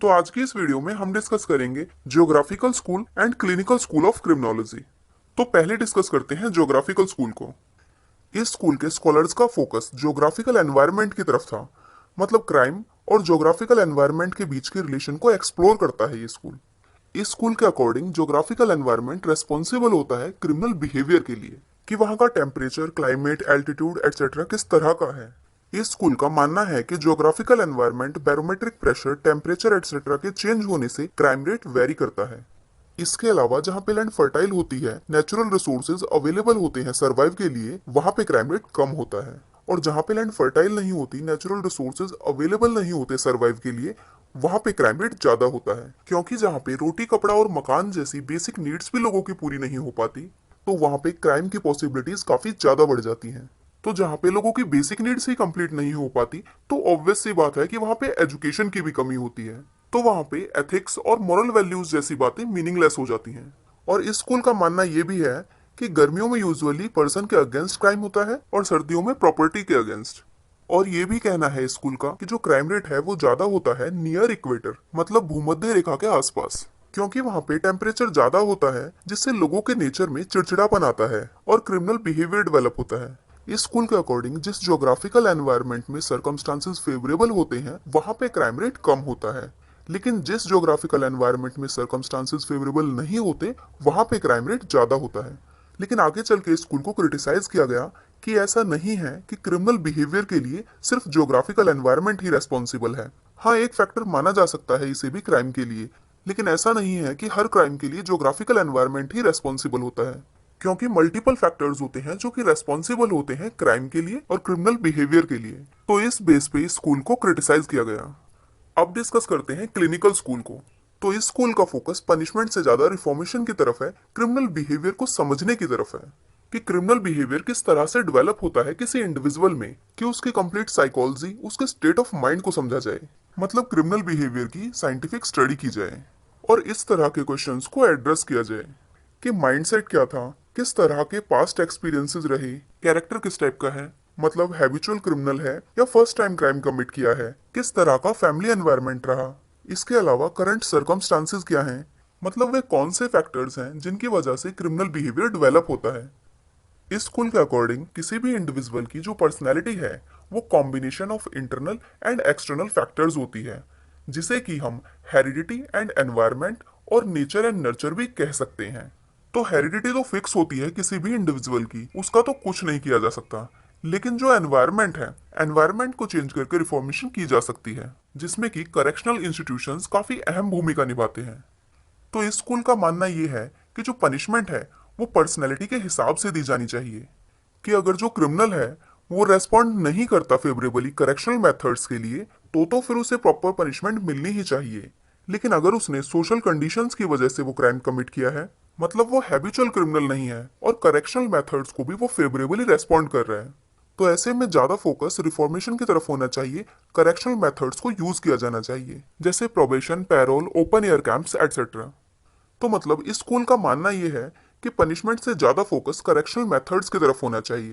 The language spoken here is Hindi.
तो आज की इस वीडियो में हम डिस्कस करेंगे geographical school and clinical school of criminology. तो पहले डिस्कस करते हैं ज्योग्राफिकल स्कूल को। इस स्कूल के स्कॉलर्स का फोकस ज्योग्राफिकल एनवायरनमेंट की तरफ था, मतलब क्राइम और ज्योग्राफिकल एनवायरनमेंट के बीच के रिलेशन को एक्सप्लोर करता है ये स्कूल। इस स्कूल के अकॉर्डिंग ज्योग्राफिकल एनवायरनमेंट रेस्पॉन्सिबल होता है क्रिमिनल बिहेवियर के लिए, कि वहां का टेम्परेचर, क्लाइमेट, एल्टीट्यूड एटसेट्रा किस तरह का है। इस स्कूल का मानना है कि geographical environment, barometric pressure, temperature etcetera के चेंज होने से क्राइम रेट वेरी करता है। इसके अलावा जहाँ पे लैंड फर्टाइल होती है, नेचुरल रिसोर्सेज अवेलेबल होते हैं सर्वाइव के लिए, वहां पे क्राइम रेट कम होता है। और जहाँ पे लैंड फर्टाइल नहीं होती, नेचुरल रिसोर्सेज अवेलेबल नहीं होते सर्वाइव के लिए, वहां पे क्राइम रेट ज्यादा होता है। क्योंकि जहाँ पे रोटी, कपड़ा और मकान जैसी बेसिक नीड्स भी लोगों की पूरी नहीं हो पाती, तो वहां पे क्राइम की पॉसिबिलिटीज काफी ज्यादा बढ़ जाती हैं। तो जहाँ पे लोगों की बेसिक नीड्स ही कंप्लीट नहीं हो पाती, तो ऑब्वियस सी बात है कि वहां पे एजुकेशन की भी कमी होती है। तो वहां पे एथिक्स और मॉरल वैल्यूज जैसी बातें मीनिंगलेस हो जाती हैं। और इस स्कूल का मानना यह भी है कि गर्मियों में यूजुअली पर्सन के अगेंस्ट क्राइम होता है और सर्दियों में प्रॉपर्टी के अगेंस्ट। और ये भी कहना है इस स्कूल का कि जो क्राइम रेट है वो ज्यादा होता है नियर इक्वेटर, मतलब भूमध्य रेखा के आसपास, क्योंकि वहां पे टेम्परेचर ज्यादा होता है, जिससे लोगों के नेचर में चिड़चिड़ापन आता है और क्रिमिनल बिहेवियर डेवलप होता है। इस स्कूल के अकॉर्डिंग जिस ज्योग्राफिकल एनवायरनमेंट में सर्कमस्टांसेस फेवरेबल होते हैं, वहां पे क्राइम रेट कम होता है। लेकिन जिस ज्योग्राफिकल एनवायरनमेंट में सर्कमस्टांसेस फेवरेबल नहीं होते, वहां पे क्राइम रेट ज्यादा होता है। लेकिन आगे चल के स्कूल को क्रिटिसाइज किया गया कि ऐसा नहीं है कि क्रिमिनल बिहेवियर के लिए सिर्फ ज्योग्राफिकल एनवायरनमेंट ही रेस्पॉन्सिबल है। हाँ, एक फैक्टर माना जा सकता है इसे भी क्राइम के लिए, लेकिन ऐसा नहीं है कि हर क्राइम के लिए ज्योग्राफिकल एनवायरनमेंट ही रेस्पॉन्सिबल होता है। क्योंकि मल्टीपल फैक्टर्स होते हैं जो कि रेस्पॉन्सिबल होते हैं क्राइम के लिए और क्रिमिनल बिहेवियर के लिए। तो इस बेस पे इस स्कूल को क्रिटिसाइज किया गया। अब डिस्कस करते हैं क्लिनिकल स्कूल को। तो इस स्कूल का फोकस पनिशमेंट से ज्यादा रिफॉर्मेशन की तरफ है, क्रिमिनल बिहेवियर को समझने की तरफ है, कि क्रिमिनल बिहेवियर किस तरह से डेवलप होता है किसी इंडिविजुअल में, कि उसकी कंप्लीट साइकोलॉजी, उसके स्टेट ऑफ माइंड को समझा जाए, मतलब क्रिमिनल बिहेवियर की साइंटिफिक स्टडी की जाए और इस तरह के क्वेश्चंस को एड्रेस किया जाए कि माइंडसेट क्या था, किस तरह के पास्ट एक्सपीरियंसेस रहे, कैरेक्टर किस टाइप का है, मतलब हैबिचुअल क्रिमिनल है या फर्स्ट टाइम क्राइम कमिट किया है, किस तरह का फैमिली एनवायरनमेंट रहा। इसके अलावा करंट सर्कमस्टांसेस क्या हैं, मतलब वे कौन से फैक्टर्स हैं जिनकी वजह से क्रिमिनल बिहेवियर डेवलप होता है। इस स्कूल के अकॉर्डिंग किसी भी इंडिविजुअल की जो पर्सनैलिटी है वो combination of internal and external factors होती है, जिसे कि हम हेरिडिटी एंड एनवायरनमेंट और नेचर एंड नर्चर भी कह सकते हैं। तो हेरिडिटी तो फिक्स होती है किसी भी इंडिविजुअल की, उसका तो कुछ नहीं किया जा सकता। लेकिन जो एनवायरनमेंट है, एनवायरनमेंट को चेंज करके रिफॉर्मेशन की जा सकती है, जिसमें कि करेक्शनल इंस्टीट्यूशंस काफी अहम भूमिका निभाते हैं। तो इस स्कूल का मानना ये है कि जो पनिशमेंट है वो पर्सनैलिटी के हिसाब से दी जानी चाहिए, कि अगर जो क्रिमिनल है वो रेस्पॉन्ड नहीं करता फेवरेबली करेक्शनल मेथड्स के लिए, तो फिर उसे प्रॉपर पनिशमेंट मिलनी ही चाहिए। लेकिन अगर उसने सोशल कंडीशंस की वजह से वो क्राइम कमिट किया है, मतलब वो हैबिचुअल क्रिमिनल नहीं है और करेक्शनल मेथड्स को भी वो फेवरेबली रेस्पॉन्ड कर रहा है, तो ऐसे में ज्यादा फोकस रिफॉर्मेशन की तरफ होना चाहिए, करेक्शनल मेथड्स को यूज किया जाना चाहिए, जैसे probation, parole, open air camps etcetera. तो मतलब इस स्कूल का मानना यह है कि पनिशमेंट से ज्यादा फोकस करेक्शनल मेथड्स की तरफ होना चाहिए।